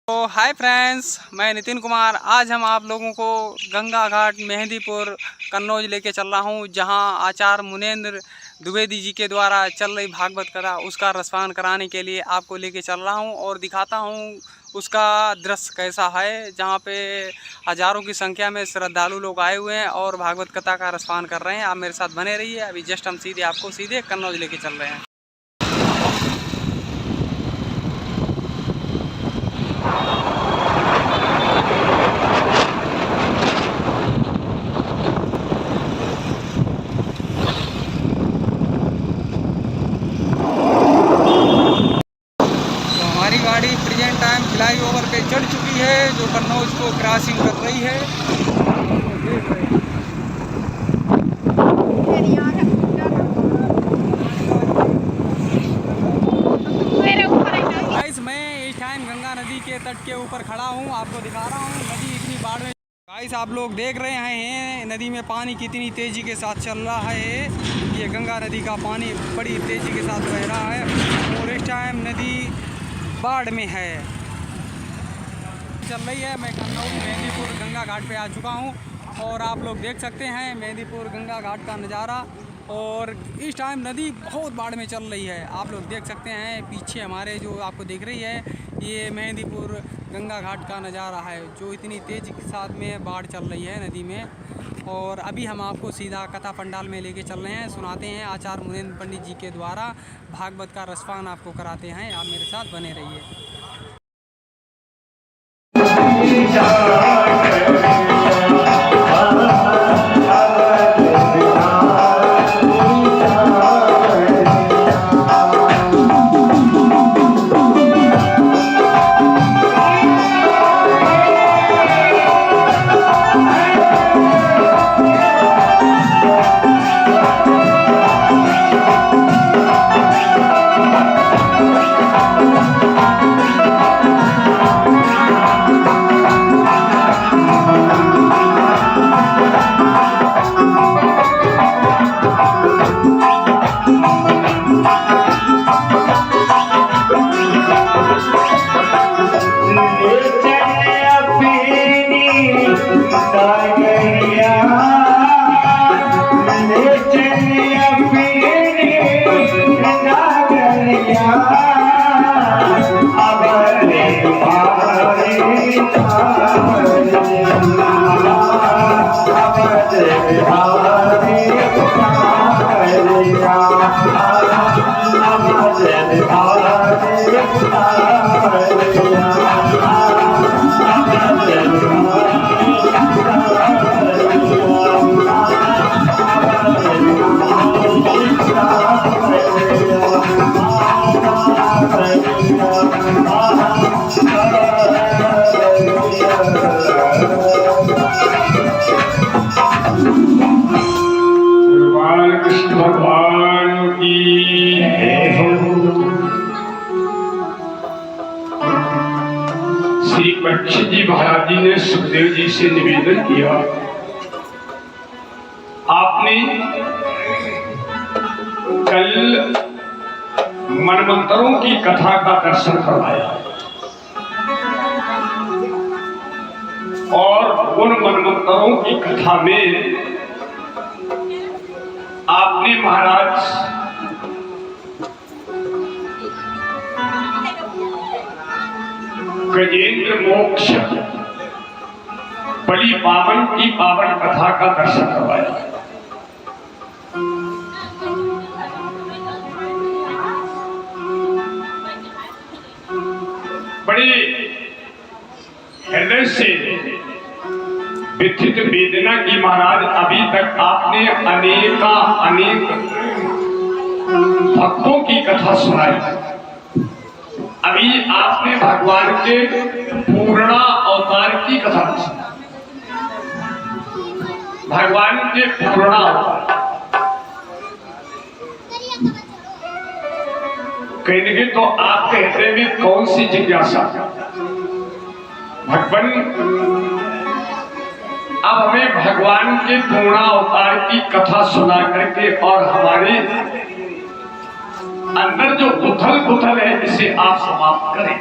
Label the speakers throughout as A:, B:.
A: तो hi friends, मैं नितिन कुमार। आज हम आप लोगों को गंगा घाट मेहंदीपुर कन्नौज लेके चल रहा हूँ, जहाँ आचार्य मुनेंद्र द्विवेदी जी के द्वारा चल रही भागवत कथा उसका रसपान कराने के लिए आपको लेके चल रहा हूँ और दिखाता हूँ उसका दृश्य कैसा है, जहाँ पे हज़ारों की संख्या में श्रद्धालु लोग आए हुए हैं और भागवत कथा का रसपान कर रहे हैं। आप मेरे साथ बने रहिए। अभी जस्ट हम आपको सीधे कन्नौज लेके चल रहे हैं। हमारी गाड़ी प्रेजेंट टाइम फ्लाई ओवर पे चढ़ चुकी है, जो कन्नौज को क्रॉसिंग कर रही है। गाइस, मैं इस टाइम गंगा नदी के तट के ऊपर खड़ा हूँ, आपको दिखा रहा हूँ नदी इतनी बाढ़ में। गाइस, आप लोग देख रहे हैं नदी में पानी कितनी तेज़ी के साथ चल रहा है। ये गंगा नदी का पानी बड़ी तेज़ी के साथ बह रहा है और इस टाइम नदी बाढ़ में है, चल रही है। मैं कन्नौज मेहंदीपुर गंगा घाट पे आ चुका हूँ और आप लोग देख सकते हैं मेहंदीपुर गंगा घाट का नज़ारा। और इस टाइम नदी बहुत बाढ़ में चल रही है, आप लोग देख सकते हैं पीछे हमारे जो आपको दिख रही है, ये मेहंदीपुर गंगा घाट का नज़ारा है, जो इतनी तेज़ के साथ में बाढ़ चल रही है नदी में। और अभी हम आपको सीधा कथा पंडाल में लेके चल रहे हैं, सुनाते हैं आचार्य मुनेंद्र पंडित जी के द्वारा भागवत का रसपान आपको कराते हैं। आप मेरे साथ बने रहिए।
B: भगवान की श्री परीक्षित जी महाराज जी ने सुखदेव जी से निवेदन किया, आपने कल मनमंत्रों की कथा का दर्शन करवाया और उन मनमंत्रों की कथा में आपने महाराज गजेंद्र मोक्ष बलि पावन की पावन कथा का दर्शन करवाया। बड़े हृदय से व्यथित वेदना की महाराज अभी तक आपने अनेक भक्तों की कथा सुनाई। अभी आपने भगवान के पूर्णा अवतार की कथा सुनाई। भगवान के पूर्णा अवतार कहेंगे तो आपके हृदय में कौन सी जिज्ञासा? भगवान अब हमें भगवान के पूर्णा अवतार की कथा सुना करके और हमारे अंदर जो उथल पुथल है इसे आप समाप्त करें।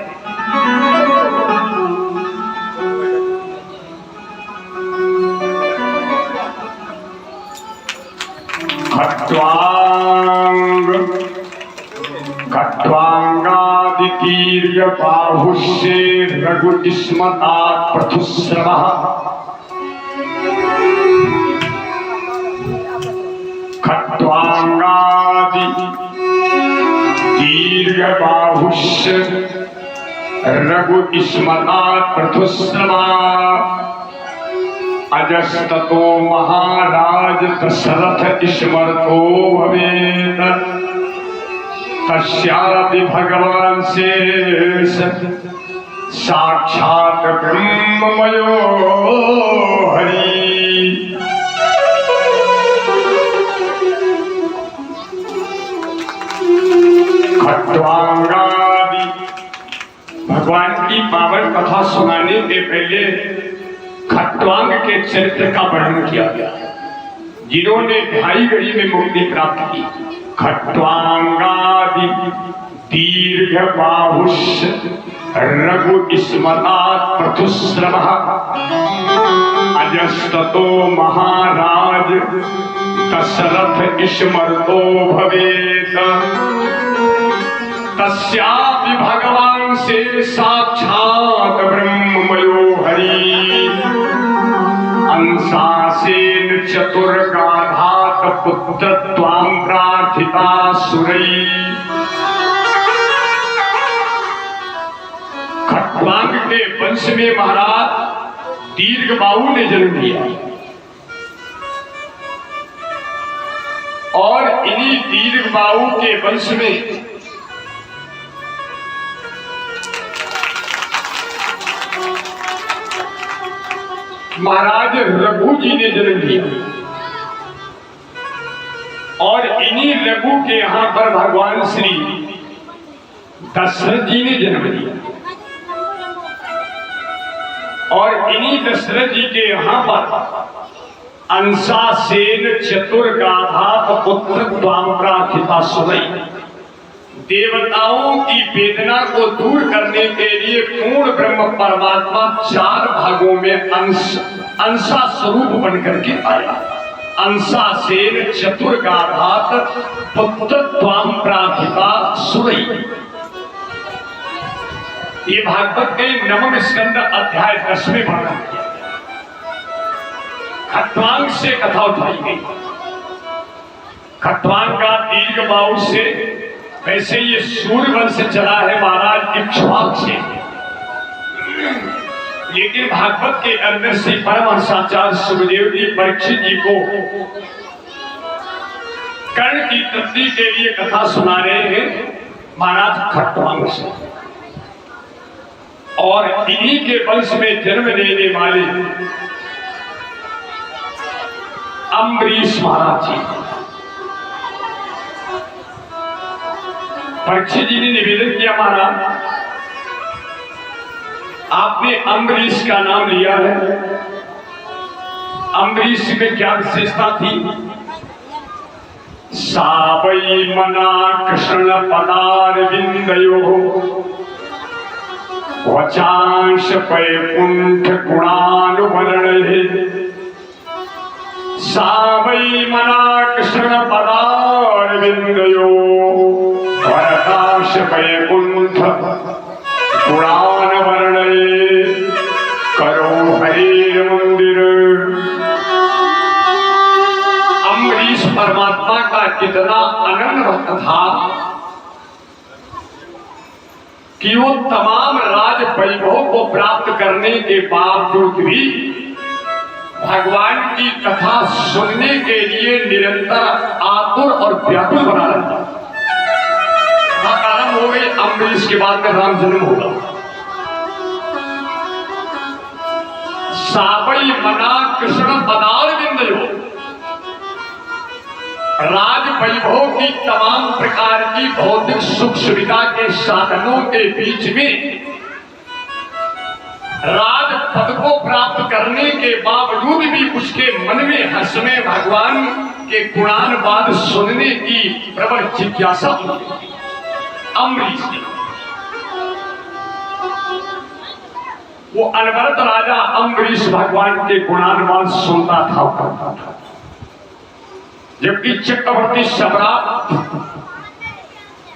B: दीर्घ बाहुष्ये रघुस्मता पृथुस्रवः खट्वांगादि दीर्घ बाहुष्य रघुस्मता पृथुस्रवा अजस्ततो महाराज दशरथ स्मरतो भवेत् तस्यापि भगवान से साक्षात ब्रह्ममयो हरि। खट्वांगादि भगवान की पावन कथा सुनाने के पहले खट्वांग के चरित्र का वर्णन किया गया, जिन्होंने 2.5 घड़ी में मुक्ति प्राप्त की। खट्वांगादि दीर्घ बाहुष्य रघुस्मता पृथुस्रवः अजस्ततो महाराज दशरथ स्मरतो भवेत् तस्यापि भगवान से साक्षात ब्रह्ममयो हरि। अंशासेन चतुर्गाधात पुत्र त्वां प्रार्थिता सुरै। खट्वांग के वंश में महाराज दीर्घबाहु ने जन्म लिया और इन्हीं दीर्घबाहु के वंश में महाराज रघु जी ने जन्म लिया और इन्हीं रघु के यहां पर भगवान श्री दशरथ जी ने जन्म लिया और इन्हीं दशरथ जी के यहां पर अंशासेन चतुर्गाधात पुत्र त्वां प्रार्थिता सुरै। देवताओं की वेदना को दूर करने के लिए पूर्ण ब्रह्म परमात्मा 4 भागों में अंशा स्वरूप बनकर के आया। अंशासेन चतुर्गाधात पुत्र त्वां प्रार्थिता सुरै। ये भागवत के 9वें स्कंद अध्याय 10वें वर्णन किया। खट्वांग से कथा उठाई गई। खट्वांग का दीर्घबाहु से, वैसे ये सूर्यवंश चला है महाराज इक्ष्वाकु से, लेकिन भागवत के अंदर से परमहंसाचार्य सुखदेव जी परीक्षित जी को कर्ण की तृप्ति के लिए कथा सुना रहे हैं महाराज खट्वांग से। और इन्हीं के वंश में जन्म लेने वाले अम्बरीश महाराज जी। परीक्षित जी ने निवेदन किया, महाराज आपने अम्बरीश का नाम लिया है, अम्बरीश में क्या विशेषता थी? सावै मना कृष्ण पदारविंदयोः वचांश वैकुंठ गुणानुवर्णैः। सावै मना कृष्ण पदारविंदयोः वचांश वैकुंठ गुणानुवर्णैः करो हरि मंदिर। अम्बरीश परमात्मा का कितना अनन्य भक्त था कि वो तमाम राज वैभव को प्राप्त करने के बावजूद भी भगवान की कथा सुनने के लिए निरंतर आतुर और व्याकुल बना रहता। आरंभ हो गई, अम्बरीश के बाद में राम जन्म होगा। सावै मना कृष्ण पदारविंदयोः, राज वैभव की तमाम प्रकार की भौतिक सुख सुविधा के साधनों के बीच में राज पद को प्राप्त करने के बावजूद भी उसके मन में हंसने भगवान के गुणानुवाद सुनने की प्रबल जिज्ञासा हुई। अम्बरीश ने वो अनवरत राजा अम्बरीश भगवान के गुणानुवाद सुनता था करता था, जबकि चक्रवर्ती सम्राट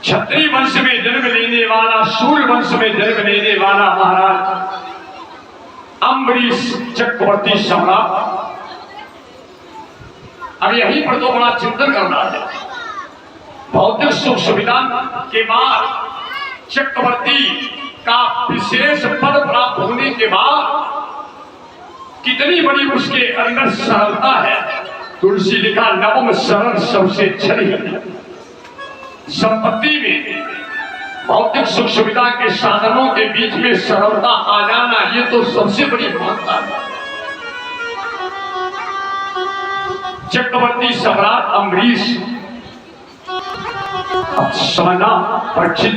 B: क्षत्रिय वंश में जन्म लेने वाला, सूर्य वंश में जन्म लेने वाला महाराज अम्बरीश चक्रवर्ती सम्राट। अब यहीं पर तो बड़ा चिंतन करना है। भौतिक सुख सुविधा के बाद चक्रवर्ती का विशेष पद प्राप्त होने के बाद कितनी बड़ी उसके अंदर सरलता है। तुलसी लिखा नवम सरल सबसे छली। संपत्ति में भौतिक सुख सुविधा के साधनों के बीच में सरलता आ जाना, ये तो सबसे बड़ी महत्ता है। चक्रवर्ती सम्राट अम्बरीश समझना परीक्षित